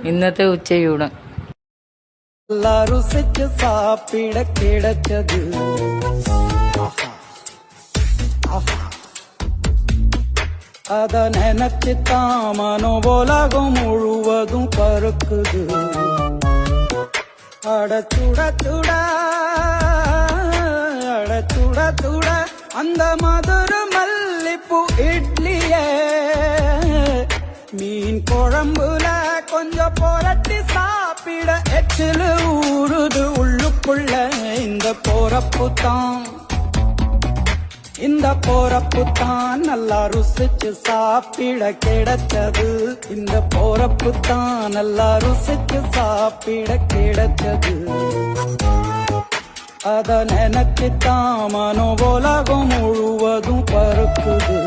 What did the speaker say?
ഇന്നത്തെ ഉച്ചയൂണ്. ருசிச்சு சாப்பிட கிடைச்சது அத நினைச்சுத்தான் மனோபோலகம் முழுவதும் பருக்குது. அட சுட சுட அட சுட சுட அந்த மதுர மல்லிப்பூ இட்லியே மீன் குழம்புல கொஞ்சம் புரட்டி சாப்பிட எச்சிலு ஊறுது உள்ளுக்குள்ள. இந்த போறப்பு தான் நல்லா ருசிச்சு சாப்பிட கிடைச்சது. இந்த போறப்பு தான் நல்லா ருசிச்சு சாப்பிட கிடைச்சது. அத நினைச்சுத்தான் மனோபோலகம் முழுவதும் பருக்குது.